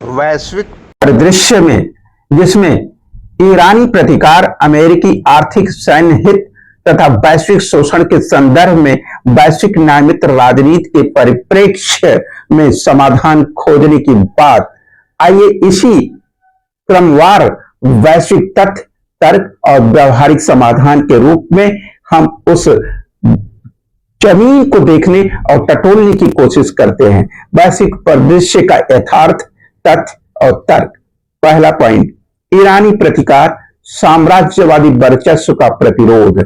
वैश्विक परिदृश्य में जिसमें ईरानी प्रतिकार, अमेरिकी आर्थिक सैन्य हित तथा वैश्विक शोषण के संदर्भ में वैश्विक न्यायमित्र राजनीति के परिप्रेक्ष्य में समाधान खोजने की बात। आइए इसी क्रमवार वैश्विक तथ्य, तर्क और व्यवहारिक समाधान के रूप में हम उस जमीन को देखने और टटोलने की कोशिश करते हैं। वैश्विक परिदृश्य का यथार्थ, तथ्य और तर्क। पहला पॉइंट, ईरानी प्रतिकार, साम्राज्यवादी वर्चस्व का प्रतिरोध।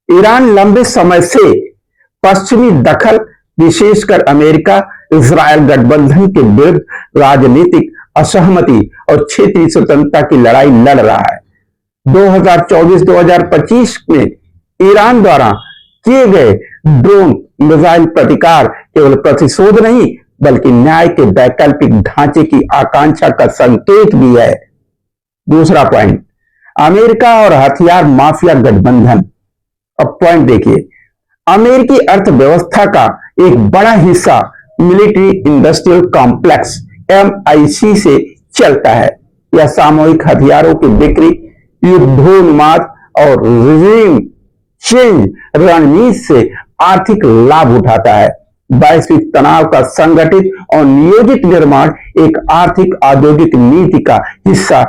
ईरान लंबे समय से पश्चिमी दखल, विशेषकर अमेरिका इजरायल गठबंधन के विरुद्ध राजनीतिक असहमति और क्षेत्रीय स्वतंत्रता की लड़ाई लड़ रहा है। 2024-2025 में ईरान द्वारा किए गए ड्रोन मिसाइल प्रतिकार केवल प्रतिशोध नहीं बल्कि न्याय के वैकल्पिक ढांचे की आकांक्षा का संकेत भी है। दूसरा पॉइंट, अमेरिका और हथियार माफिया गठबंधन। अब पॉइंट देखिए, अमेरिकी अर्थव्यवस्था का एक बड़ा हिस्सा मिलिट्री इंडस्ट्रियल कॉम्प्लेक्स MIC से चलता है। यह सामूहिक हथियारों की बिक्री, युद्धोन्माद और रिजीम चेंज रणनीति से आर्थिक लाभ उठाता है। वैश्विक तनाव का संगठित और नियोजित निर्माण एक आर्थिक औद्योगिक नीति का हिस्सा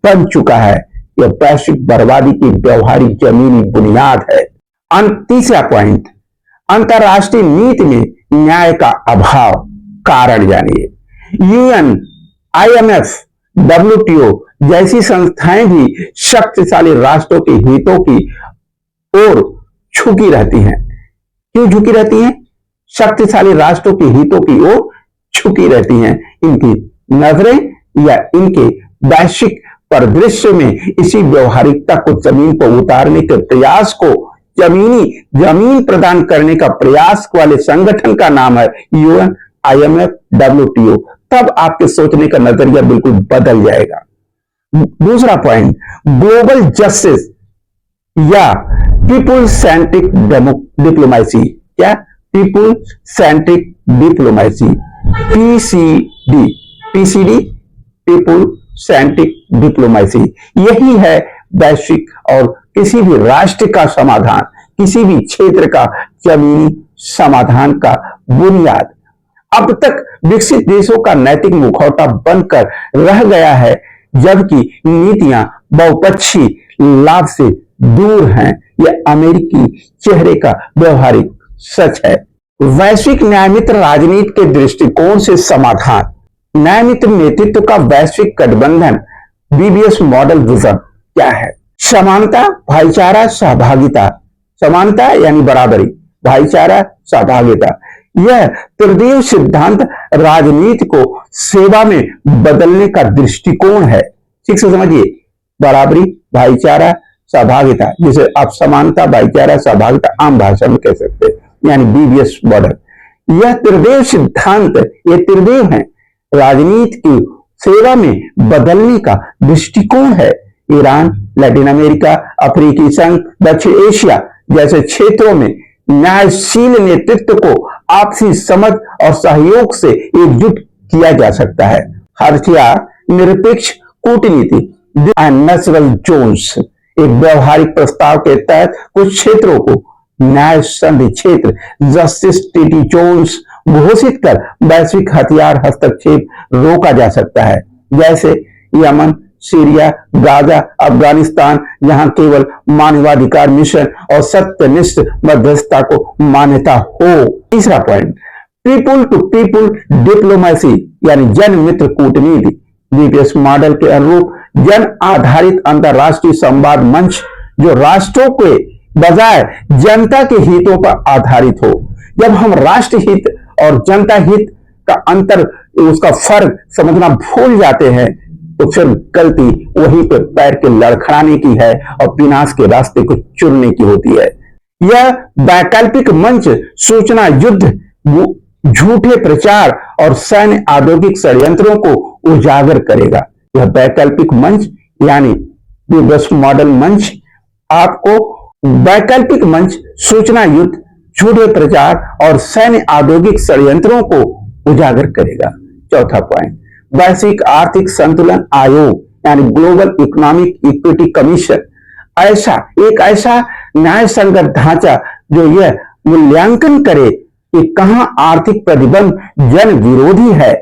बन चुका है। यह वैश्विक बर्बादी की व्यवहारिक जमीनी बुनियाद है। तीसरा पॉइंट, अंतरराष्ट्रीय नीति में न्याय का अभाव। कारण जानिए। UN, IMF, WTO जैसी संस्थाएं भी शक्तिशाली राष्ट्रों के हितों की ओर झुकी रहती हैं। क्यों झुकी रहती हैं? शक्तिशाली राष्ट्रों के हितों की ओर झुकी रहती हैं। इनकी नजरें या इनके वैश्विक परिदृश्य में इसी व्यवहारिकता को जमीन पर उतारने के प्रयास को, जमीन प्रदान करने का प्रयास वाले संगठन का नाम है UN, IMF, WTO। तब आपके सोचने का नजरिया बिल्कुल बदल जाएगा। दूसरा पॉइंट, ग्लोबल जस्टिस या पीपुल सेंट्रिक डिप्लोमेसी। क्या? People centric diplomacy, PCD, people centric diplomacy. यही है वैश्विक और किसी भी राष्ट्र का समाधान, किसी भी क्षेत्र का जमीनी समाधान का बुनियाद। अब तक विकसित देशों का नैतिक मुखौटा बनकर रह गया है, जबकि नीतियां बहुपक्षीय लाभ से दूर हैं। यह अमेरिकी चेहरे का व्यवहारिक सच है। वैश्विक न्यायमित्र राजनीति के दृष्टिकोण से समाधान। न्यायमित्र नेतृत्व का वैश्विक गठबंधन BBS मॉडल विजन क्या है? समानता, भाईचारा, सहभागिता। समानता यानी बराबरी, भाईचारा, सहभागिता। यह त्रिदेव सिद्धांत राजनीति को सेवा में बदलने का दृष्टिकोण है। ठीक से समझिए, बराबरी, भाईचारा, सहभागिता, जिसे आप समानता, भाईचारा, सहभागिता आम भाषा में कह सकते हैं, यानी BBS मॉडल। यह त्रिदेव सिद्धांत, ये त्रिदेव हैं, राजनीति की सेवा में बदलने का दृष्टिकोण है। ईरान, लैटिन अमेरिका, अफ्रीकी संघ, दक्षिण एशिया जैसे क्षेत्रों में न्यायशील नेतृत्व को आपसी समझ और सहयोग से एकजुट किया जा सकता है। हथियार निरपेक्ष कूटनीति, नेचुरल जोन्स, एक व्यवहारिक प्रस्ताव के तहत कुछ क्षेत्रों को न्याय संधि क्षेत्र, जस्टिस ट्रीटी जोन्स घोषित कर वैश्विक हथियार हस्तक्षेप रोका जा सकता है, जैसे यमन, सीरिया, गाजा, अफगानिस्तान, जहां केवल मानवाधिकार मिशन और सत्यनिष्ठ मध्यस्थता को मान्यता हो। तीसरा point, people to people diplomacy यानी जन मित्र कूटनीति। BBS मॉडल के अनुरूप जन आधारित अंतरराष्ट्रीय संवाद मंच जो राष्ट्रों के बजाय जनता के हितों पर आधारित हो। जब हम राष्ट्र हित और जनता हित का अंतर, उसका फर्क समझना भूल जाते हैं तो फिर गलती वहीं पर पैर के लड़खड़ाने की है और विनाश के रास्ते को चुनने की होती है। यह वैकल्पिक मंच सूचना युद्ध, झूठे प्रचार और सैन्य औद्योगिक षड्यंत्रों को उजागर करेगा। यह वैकल्पिक मंच यानी BBS मॉडल मंच आपको वैकल्पिक मंच सूचना युद्ध, झूठे प्रचार और सैन्य औद्योगिक षड्यंत्रों को उजागर करेगा। चौथा पॉइंट, वैश्विक आर्थिक संतुलन आयोग यानी ग्लोबल इकोनॉमिक इक्विटी कमीशन एक ऐसा न्याय संगत ढांचा जो यह मूल्यांकन करे कि कहां आर्थिक प्रतिबंध जन विरोधी है,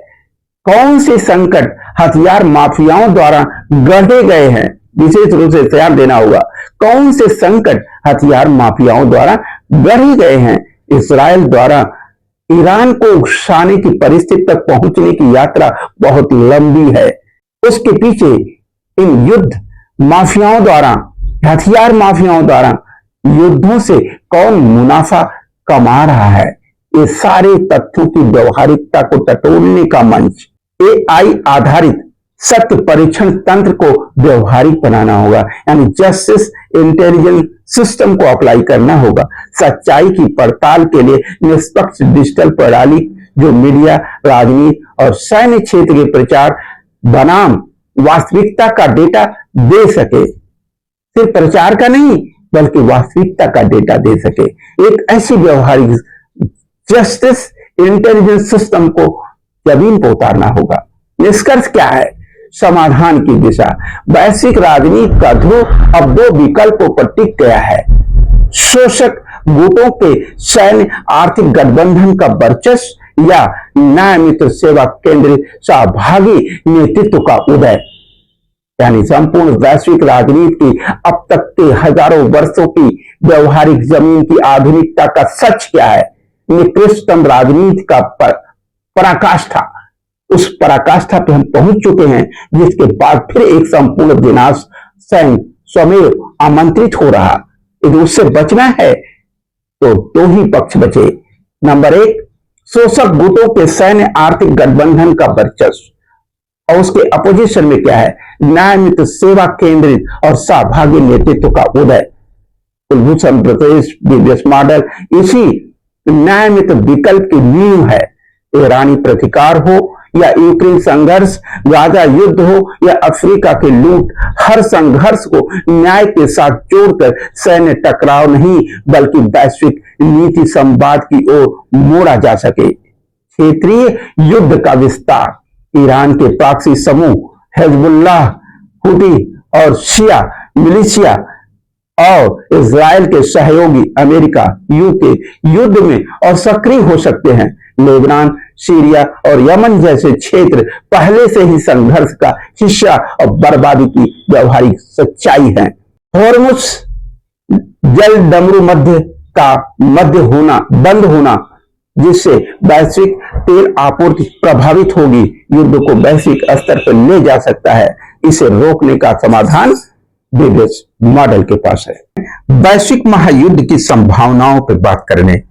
कौन से संकट हथियार माफियाओं द्वारा गढ़े गए हैं, विशेष रूप से ध्यान देना होगा, कौन से संकट हथियार माफियाओं द्वारा गढ़े गए हैं। इस्राएल द्वारा ईरान को उकसाने की परिस्थिति तक पहुंचने की यात्रा बहुत लंबी है। उसके पीछे इन युद्ध माफियाओं द्वारा, हथियार माफियाओं द्वारा युद्धों से कौन मुनाफा कमा रहा है, ये सारे तथ्यों की व्यवहारिकता को टटोलने का मंच एआई आधारित सत्य परीक्षण तंत्र को व्यवहारिक बनाना होगा, यानी जस्टिस इंटेलिजेंस सिस्टम को अप्लाई करना होगा। सच्चाई की पड़ताल के लिए निष्पक्ष डिजिटल प्रणाली जो मीडिया, राजनीति और सैन्य क्षेत्र के प्रचार बनाम वास्तविकता का डेटा दे सके, सिर्फ प्रचार का नहीं बल्कि वास्तविकता का डेटा दे सके। एक ऐसी व्यवहारिक जस्टिस इंटेलिजेंस सिस्टम को जमीन पर उतारना होगा। निष्कर्ष क्या है? समाधान की दिशा। वैश्विक राजनीति का ध्रुव अब दो विकल्पों पर टिक गया है। शोषक गुटों के सैन्य आर्थिक गठबंधन का वर्चस्व या न्याय मित्र सेवा केंद्रित सहभागी नेतृत्व का उदय। यानी संपूर्ण वैश्विक राजनीति की अब तक के हजारों वर्षों की व्यवहारिक जमीन की आधुनिकता का सच क्या है? निकृष्टतम राजनीति का पराकाष्ठा, उस पराकाष्ठा पे हम पहुंच चुके हैं जिसके बाद फिर एक संपूर्ण विनाश स्वमेव आमंत्रित हो रहा। यदि उससे बचना है तो दो ही पक्ष बचे। नंबर एक, शोषक गुटों के सैन्य आर्थिक गठबंधन का वर्चस्व, और उसके अपोजिशन में क्या है? न्याय मित्र सेवा केंद्रित और सहभागी नेतृत्व का उदय। कुलभूषण प्रदेश बिजनेस मॉडल इसी न्याय मित्र विकल्प की नींव है। ईरानी प्रतिकार हो या यूक्रेन संघर्ष, गाजा युद्ध हो या अफ्रीका के लूट, हर संघर्ष को न्याय के साथ जोड़कर सैन्य टकराव नहीं बल्कि वैश्विक नीति संवाद की ओर मोड़ा जा सके। क्षेत्रीय युद्ध का विस्तार, ईरान के प्रॉक्सी समूह हिजबुल्लाह, हुती और शिया मिलिशिया और इजराइल के सहयोगी अमेरिका, यूके युद्ध में और सक्रिय हो सकते हैं। लेबनान, सीरिया और यमन जैसे क्षेत्र पहले से ही संघर्ष का हिस्सा और बर्बादी की व्यवहारिक सच्चाई है। हॉर्मुज जल डमरू मध्य का बंद होना जिससे वैश्विक तेल आपूर्ति प्रभावित होगी, युद्ध को वैश्विक स्तर पर ले जा सकता है। इसे रोकने का समाधान बिजनेस मॉडल के पास है। वैश्विक महायुद्ध की संभावनाओं पर बात करने,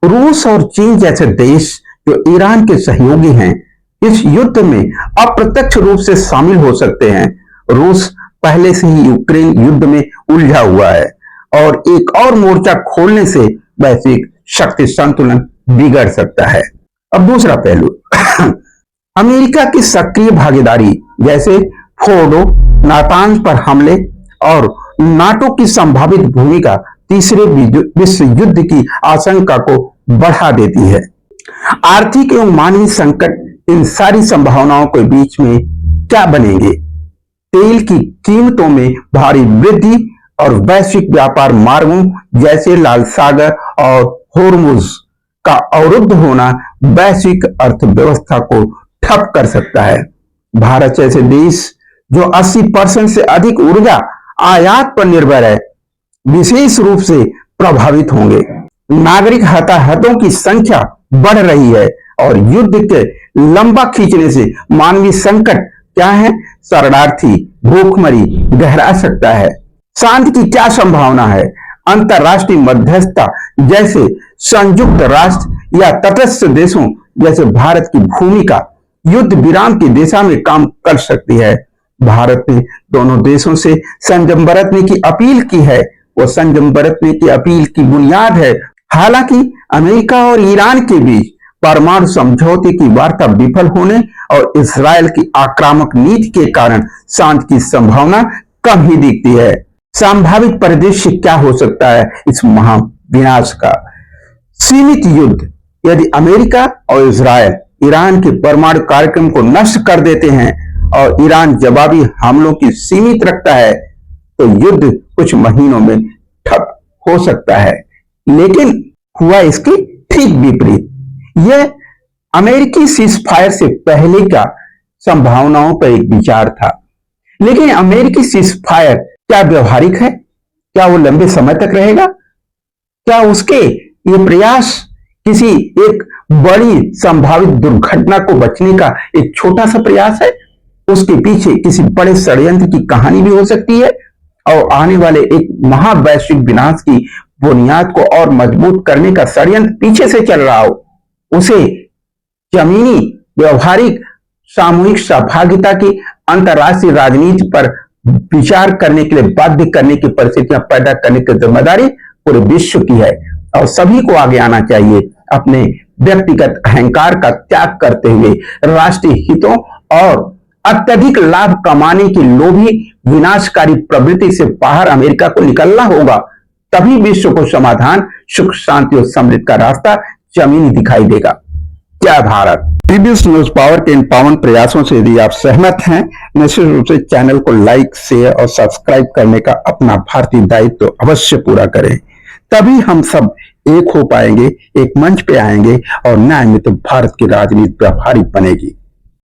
रूस और चीन जैसे देश जो ईरान के सहयोगी हैं, इस युद्ध में अप्रत्यक्ष रूप से शामिल हो सकते हैं। रूस पहले से ही यूक्रेन युद्ध में उलझा हुआ है और एक और मोर्चा खोलने से वैश्विक शक्ति संतुलन बिगड़ सकता है। अब दूसरा पहलू अमेरिका की सक्रिय भागीदारी, जैसे फोर्डो, नातांज पर हमले और नाटो की संभावित भूमिका तीसरे विश्व युद्ध की आशंका को बढ़ा देती है। आर्थिक एवं मानवीय संकट इन सारी संभावनाओं के बीच में क्या बनेंगे? तेल की कीमतों में भारी वृद्धि और वैश्विक व्यापार मार्गों जैसे लाल सागर और होर्मुज का अवरुद्ध होना वैश्विक अर्थव्यवस्था को ठप कर सकता है। भारत जैसे देश जो 80% से अधिक ऊर्जा आयात पर निर्भर है, विशेष रूप से प्रभावित होंगे। नागरिक हताहतों की संख्या बढ़ रही है और युद्ध के लंबा खींचने से मानवीय संकट क्या है? शरणार्थी, भूखमरी गहरा सकता है। शांति की क्या संभावना है? अंतरराष्ट्रीय मध्यस्थता जैसे संयुक्त राष्ट्र या तटस्थ देशों जैसे भारत की भूमिका युद्ध विराम की दिशा में काम कर सकती है। भारत ने दोनों देशों से संयम बरतने की अपील की है। वो संयम बरतने की अपील की बुनियाद है। हालांकि अमेरिका और ईरान के बीच परमाणु समझौते की वार्ता विफल होने और इस्राएल की आक्रामक नीति के कारण शांति की संभावना कम ही दिखती है। संभावित परिदृश्य क्या हो सकता है इस महाविनाश का? सीमित युद्ध, यदि अमेरिका और इस्राएल ईरान के परमाणु कार्यक्रम को नष्ट कर देते हैं और ईरान जवाबी हमलों की सीमित रखता है तो युद्ध कुछ महीनों में ठप हो सकता है। लेकिन हुआ इसके ठीक विपरीत। यह अमेरिकी सीजफायर से पहले का संभावनाओं पर एक विचार था, लेकिन अमेरिकी सीजफायर क्या व्यवहारिक है? क्या वो लंबे समय तक रहेगा? क्या उसके ये प्रयास किसी एक बड़ी संभावित दुर्घटना को बचने का एक छोटा सा प्रयास है? उसके पीछे किसी बड़े षड्यंत्र की कहानी भी हो सकती है और आने वाले एक महावैश्विक विनाश की बुनियाद को और मजबूत करने का षड्यंत्र पीछे से चल रहा हो। उसे जमीनी व्यवहारिक सामूहिक सहभागिता की अंतर्राष्ट्रीय राजनीति पर विचार करने के लिए बाध्य करने की परिस्थितियां पैदा करने की जिम्मेदारी पूरे विश्व की है और सभी को आगे आना चाहिए, अपने व्यक्तिगत अहंकार का त्याग करते हुए राष्ट्रीय हितों और अत्यधिक लाभ कमाने की लोभी विनाशकारी प्रवृत्ति से बाहर अमेरिका को निकलना होगा। तभी विश्व को समाधान, सुख, शांति और समृद्धि का रास्ता जमीनी दिखाई देगा। जय भारत। पीबीएस न्यूज पावर के इन पावन प्रयासों से यदि आप सहमत हैं, निश्चित रूप से चैनल को लाइक, शेयर और सब्सक्राइब करने का अपना भारतीय दायित्व तो अवश्य पूरा करें। तभी हम सब एक हो पाएंगे, एक मंच पे आएंगे और न्याय मित्र भारत की राजनीति व्यवहारिक बनेगी।